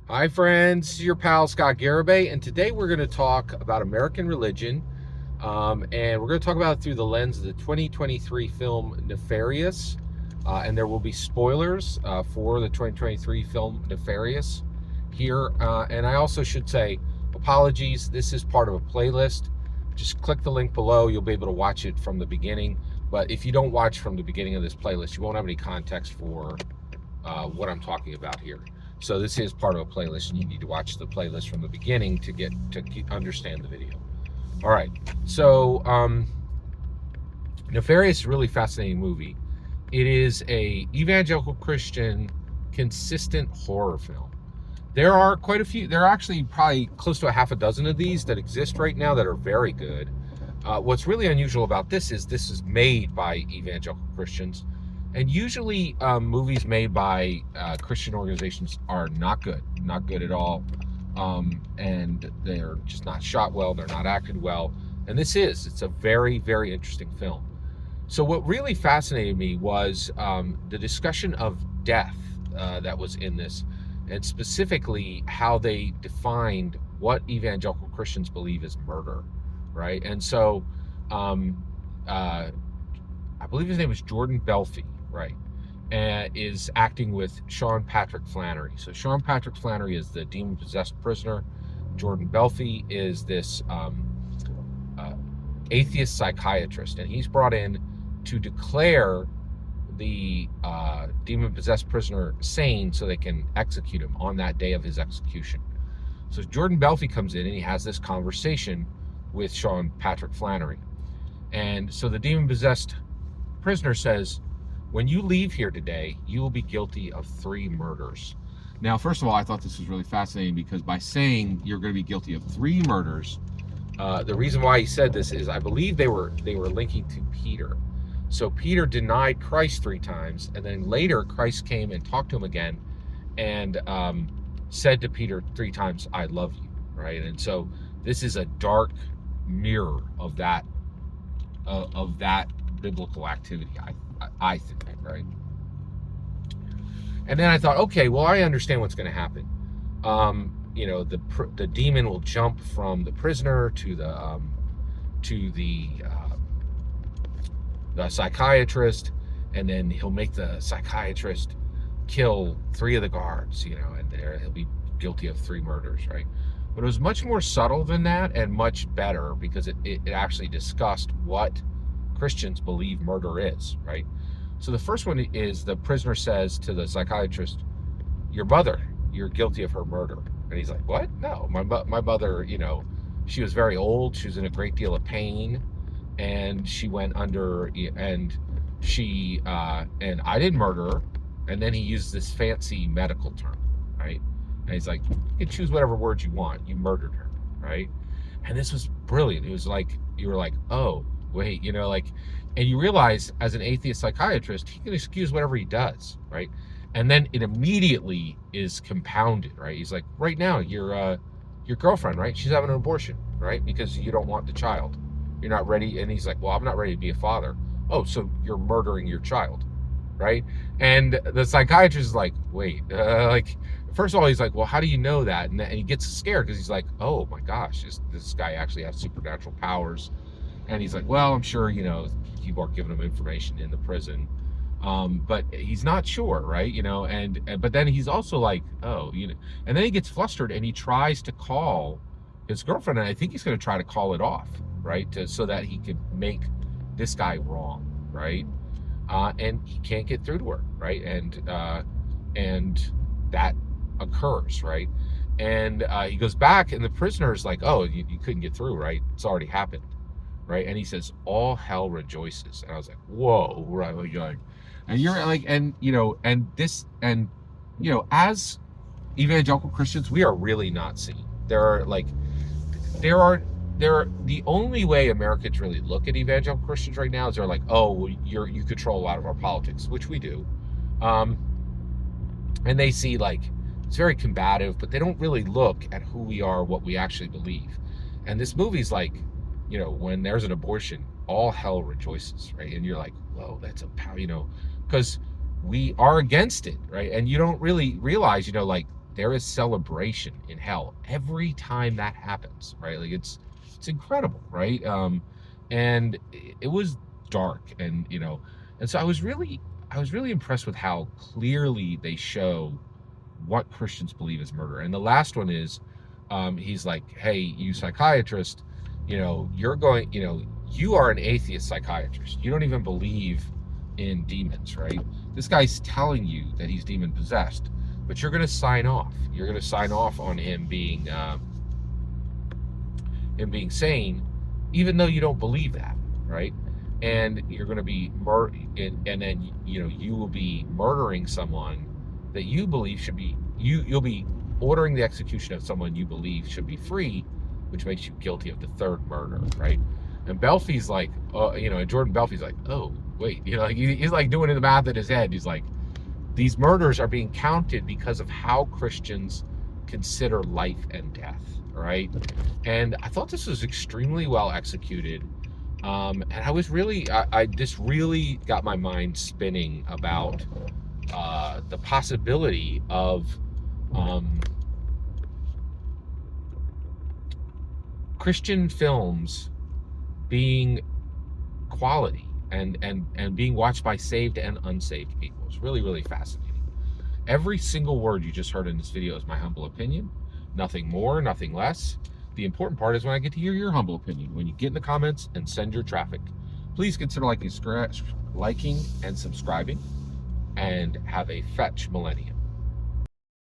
Hi, friends. Your pal Scott Garibay, and today we're going to talk about American religion, and we're going to talk about it through the lens of the 2023 film Nefarious. And there will be spoilers for the 2023 film Nefarious here. And I also should say, apologies. This is part of a playlist. Just click the link below. You'll be able to watch it from the beginning. But if you don't watch from the beginning of this playlist, you won't have any context for what I'm talking about here. So this is part of a playlist, and you need to watch the playlist from the beginning to understand the video. All right. So Nefarious is a really fascinating movie. It is a evangelical Christian consistent horror film. There are quite a few. There are actually probably close to a half a dozen of these that exist right now that are very good. What's really unusual about this is made by evangelical Christians, and usually movies made by Christian organizations are not good at all, and they're just not shot well. They're not acted well, and it's a very, very interesting film. So what really fascinated me was the discussion of death that was in this, and specifically how they defined what evangelical Christians believe is murder, right? And so um, uh, I believe his name is Jordan Belfi, right? And is acting with Sean Patrick Flanery. So Sean Patrick Flanery is the demon-possessed prisoner. Jordan Belfi is this uh, atheist psychiatrist, and he's brought in to declare the demon-possessed prisoner sane so they can execute him on that day of his execution. So Jordan Belfi comes in and he has this conversation with Sean Patrick Flanery. And so the demon-possessed prisoner says, when you leave here today, you will be guilty of 3 murders. Now, first of all, I thought this was really fascinating because by saying you're going to be guilty of 3 murders, the reason why he said this is I believe they were linking to Peter. So Peter denied Christ 3 times, and then later Christ came and talked to him again, and said to Peter 3 times, "I love you," right? And so this is a dark mirror of that biblical activity. I think, right? And then I thought, okay, well, I understand what's going to happen. The demon will jump from the prisoner to the psychiatrist, and then he'll make the psychiatrist kill 3 of the guards, and there he'll be guilty of 3 murders, right? But it was much more subtle than that and much better because it actually discussed what Christians believe murder is, right? So the first one is the prisoner says to the psychiatrist, "Your mother, you're guilty of her murder." And he's like, "What? No, my mother, she was very old. She was in a great deal of pain, and she went under, and and I didn't murder her." And then he used this fancy medical term, right? And he's like, "You can choose whatever words you want. You murdered her," right? And this was brilliant. It was like, you were like, oh, wait, and you realize as an atheist psychiatrist, he can excuse whatever he does, right? And then it immediately is compounded, right? He's like, right now, your girlfriend, right? She's having an abortion, right? Because you don't want the child. You're not ready. And he's like, well, I'm not ready to be a father. Oh, so you're murdering your child, right? And the psychiatrist is like, wait, first of all, he's like, well, how do you know that? And he gets scared because he's like, oh my gosh, this guy actually has supernatural powers. And he's like, well, I'm sure, people are giving him information in the prison. But he's not sure, right? But then he's also like, oh, and then he gets flustered and he tries to call his girlfriend. And I think he's going to try to call it off, right? So that he could make this guy wrong, right? And he can't get through to her, right? And that occurs, right? And he goes back and the prisoner is like, oh, you couldn't get through, right? It's already happened. Right, and he says, "All hell rejoices," and I was like, "Whoa!" Right, like, and you're like, as evangelical Christians, we are really not seen. There are the only way Americans really look at evangelical Christians right now is they're like, "Oh, well, you control a lot of our politics," which we do, and they see it's very combative, but they don't really look at who we are, what we actually believe, and this movie's like, when there's an abortion, all hell rejoices, right? And you're like, whoa, that's a because we are against it, right? And you don't really realize, there is celebration in hell every time that happens, right? Like it's incredible, right? And it was dark, and and so I was really impressed with how clearly they show what Christians believe is murder. And the last one is, he's like, hey, you psychiatrist, you're going, you are an atheist psychiatrist. You don't even believe in demons, right? This guy's telling you that he's demon possessed, but you're going to sign off. You're going to sign off on him being sane, even though you don't believe that, right? And you're going to be and then you will be murdering someone that you believe should be you'll be ordering the execution of someone you believe should be free, which makes you guilty of the third murder, right? And Belfie's like, Jordan Belfie's like, oh wait, like he's like doing the math in his head. He's like, these murders are being counted because of how Christians consider life and death, right? And I thought this was extremely well executed. And I was really, I just really got my mind spinning about the possibility of Christian films being quality and being watched by saved and unsaved people. It's really, really fascinating. Every single word you just heard in this video is my humble opinion. Nothing more, nothing less. The important part is when I get to hear your humble opinion. When you get in the comments and send your traffic, please consider liking and subscribing, and have a fetch millennium.